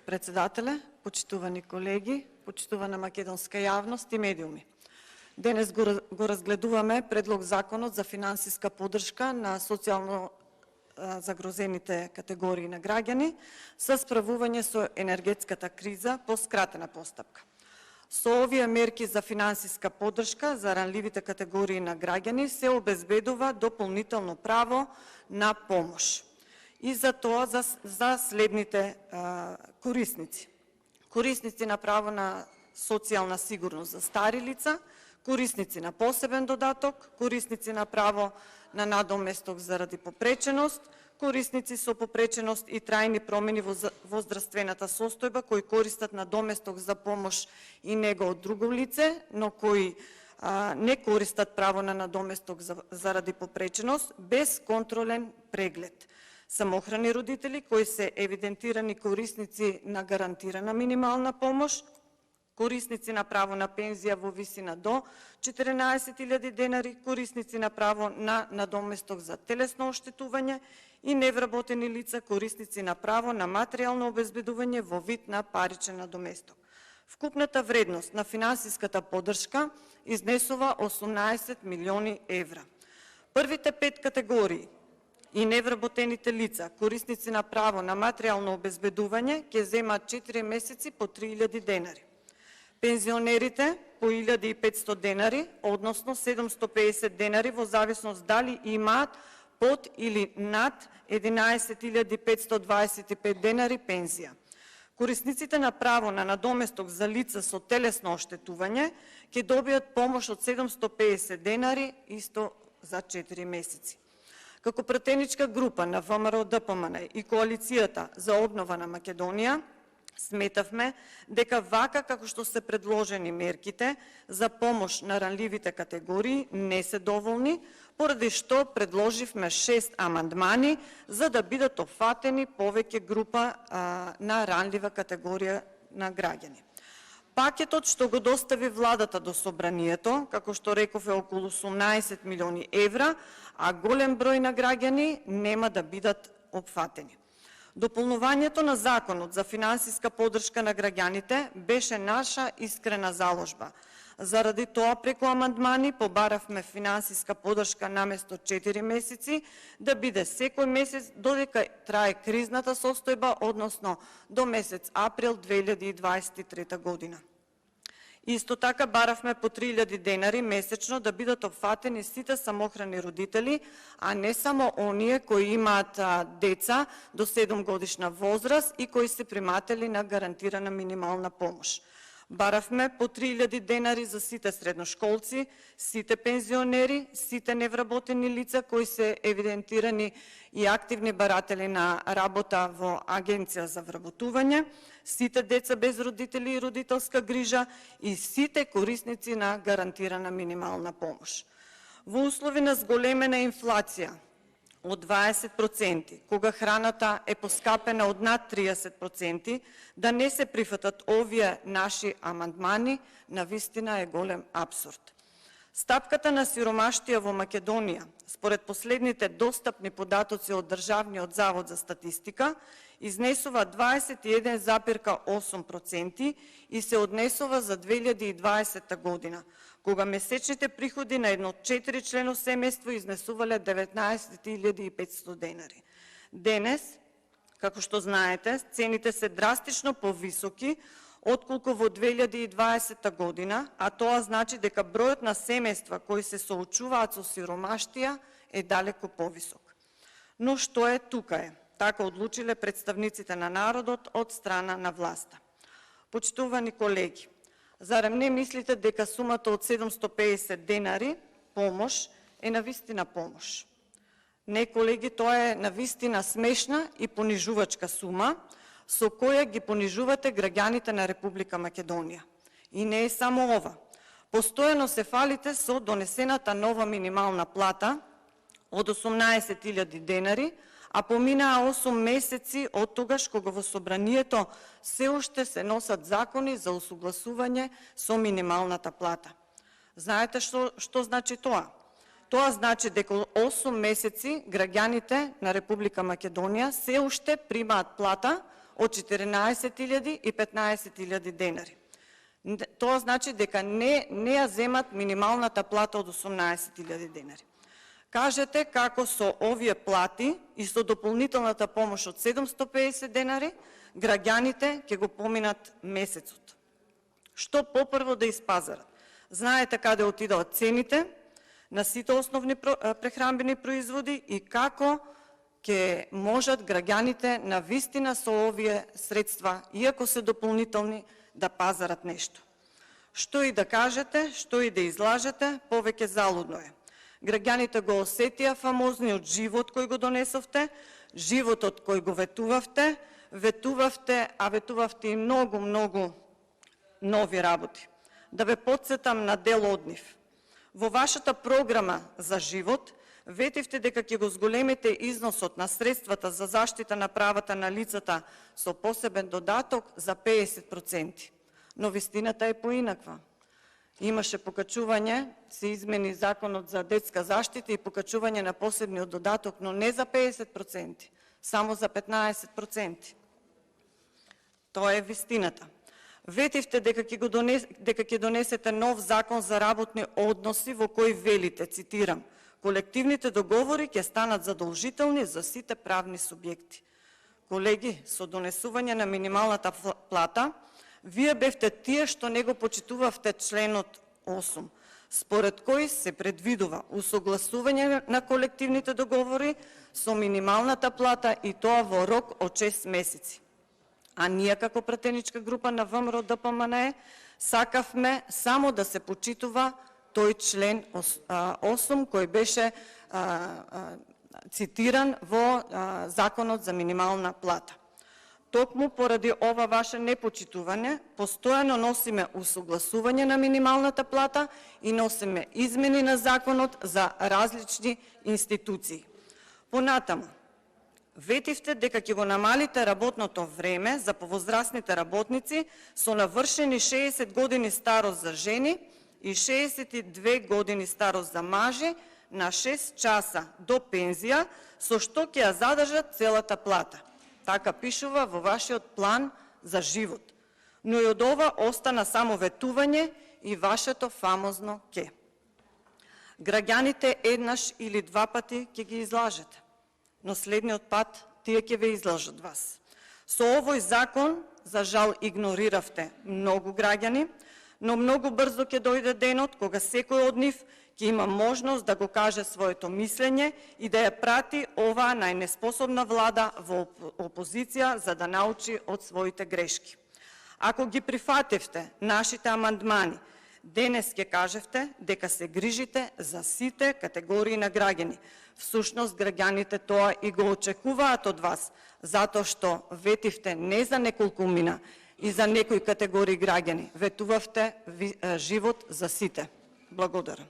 Председателе, почитувани колеги, почитувана македонска јавност и медиуми. Денес го разгледуваме Предлог законот за финансиска поддршка на социјално загрозените категории на граѓани со справување со енергетската криза по скратена постапка. Со овие мерки за финансиска поддршка за ранливите категории на граѓани се обезбедува дополнително право на помош. И за тоа за следните корисници. Корисници на право на социјална сигурност за стари лица, корисници на посебен додаток, корисници на право на надоместок заради попреченост, корисници со попреченост и трајни промени во здравствената состојба кои користат надоместок за помош и него од друго лице, но кои не користат право на надоместок заради попреченост без контролен преглед. Самохрани родители кои се евидентирани корисници на гарантирана минимална помош, корисници на право на пензија во висина до 14.000 денари, корисници на право на надоместок за телесно оштетување и невработени лица, корисници на право на материјално обезбедување во вид на паричен надоместок. Вкупната вредност на финансиската поддршка изнесува 18 милиони евра. Првите 5 категории и невработените лица, корисници на право на материјално обезбедување, ќе земаат 4 месеци по 3000 денари. Пензионерите по 1500 денари, односно 750 денари во зависност дали имаат под или над 11.525 денари пензија. Корисниците на право на надоместок за лица со телесно оштетување ќе добијат помош од 750 денари исто за 4 месеци. Како пратеничка група на ВМРО-ДПМН и Коалицијата за обнова на Македонија, сметавме дека вака како што се предложени мерките за помош на ранливите категории не се доволни, поради што предложивме 6 амандмани за да бидат опфатени повеќе група на ранлива категорија на граѓани. Пакетот што го достави владата до собранието, како што реков, е околу 18 милиони евра, а голем број на граѓани нема да бидат опфатени. Дополнувањето на законот за финансиска поддршка на граѓаните беше наша искрена заложба. Заради тоа преку амандмани побаравме финансиска поддршка наместо 4 месеци да биде секој месец додека трае кризната состојба, односно до месец април 2023 година. Исто така баравме по 3000 денари месечно да бидат опфатени сите самохрани родители, а не само оние кои имаат деца до 7 годишна возраст и кои се приматели на гарантирана минимална помош. Баравме по 3000 денари за сите средношколци, сите пензионери, сите невработени лица кои се евидентирани и активни баратели на работа во Агенција за вработување, сите деца без родители и родителска грижа и сите корисници на гарантирана минимална помош. Во услови на зголемена инфлација од 20%, кога храната е поскапена од над 30%, да не се прифатат овие наши амандмани, навистина е голем апсурд. Стапката на сиромаштија во Македонија, според последните достапни податоци од Државниот завод за статистика, изнесува 21,8% и се однесува за 2020 година, кога месечните приходи на едно 4-члено семејство изнесувале 19.500 денари. Денес, како што знаете, цените се драстично повисоки отколку во 2020 година, а тоа значи дека бројот на семејства кои се соочуваат со сиромаштија е далеку повисок. Но што е тука е? Така одлучиле представниците на народот од страна на власта. Почитувани колеги, зарем не мислите дека сумата од 750 денари помош е навистина помош? Не, колеги, тоа е навистина смешна и понижувачка сума, со која ги понижувате граѓаните на Република Македонија. И не е само ова. Постојано се фалите со донесената нова минимална плата од 18.000 денари, а поминаа 8 месеци од тогаш кога во собранието се уште се носат закони за усогласување со минималната плата. Знаете што значи тоа? Тоа значи дека 8 месеци граѓаните на Република Македонија се уште примаат плата од 14.000 и 15.000 денари. Тоа значи дека не ја земат минималната плата од 18.000 денари. Кажете како со овие плати и со дополнителната помош од 750 денари, граѓаните ќе го поминат месецот. Што попрво да испазарат? Знаете каде отидат цените на сите основни прехранбени производи и како ќе можат граѓаните на вистина со овие средства, иако се дополнителни, да пазарат нешто. Што и да кажете, што и да излажете, повеќе залудно е. Граѓаните го осетија фамозниот живот кој го донесовте, животот кој го ветувавте, а ветувавте и многу нови работи. Да ве потсетам на дел од нив. Во вашата програма за живот ветивте дека ќе го зголемите износот на средствата за заштита на правата на лицата со посебен додаток за 50%. Но вистината е поинаква. Имаше покачување, се измени законот за детска заштита и покачување на посебниот додаток, но не за 50%, само за 15%. Тоа е вистината. Ветивте дека ќе донесете нов закон за работни односи во кој велите, цитирам, колективните договори ќе станат задолжителни за сите правни субјекти. Колеги, со донесување на минималната плата, вие бевте тие што не го почитувавте членот 8, според кој се предвидува усогласување на колективните договори со минималната плата и тоа во рок од 6 месеци. А ние како пратеничка група на ВМРО ДПМНЕ сакавме само да се почитува тој член 8 кој беше цитиран во Законот за минимална плата. Токму поради ова ваше непочитување, постојано носиме усогласување на минималната плата и носиме измени на законот за различни институции. Понатаму, ветивте дека ќе го намалите работното време за повозрастните работници со навршени 60 години старост за жени и 62 години старост за мажи на 6 часа до пензија, со што ќе ја задржат целата плата. Така пишува во вашиот план за живот. Но и од ова остана само ветување и вашето фамозно ке. Граѓаните еднаш или два пати ќе ги излажете, но следниот пат тие ќе ве излажат вас. Со овој закон, за жал, игнориравте многу граѓани, но многу брзо ќе дојде денот кога секој од нив ќе има можност да го каже своето мислење и да ја прати оваа најнеспособна влада во опозиција за да научи од своите грешки. Ако ги прифативте нашите амандмани, денес ќе кажевте дека се грижите за сите категории на граѓани. Всушност, граѓаните тоа и го очекуваат од вас, затоа што ветивте не за неколкумина и за некои категории граѓани, ветувавте живот за сите. Благодарам.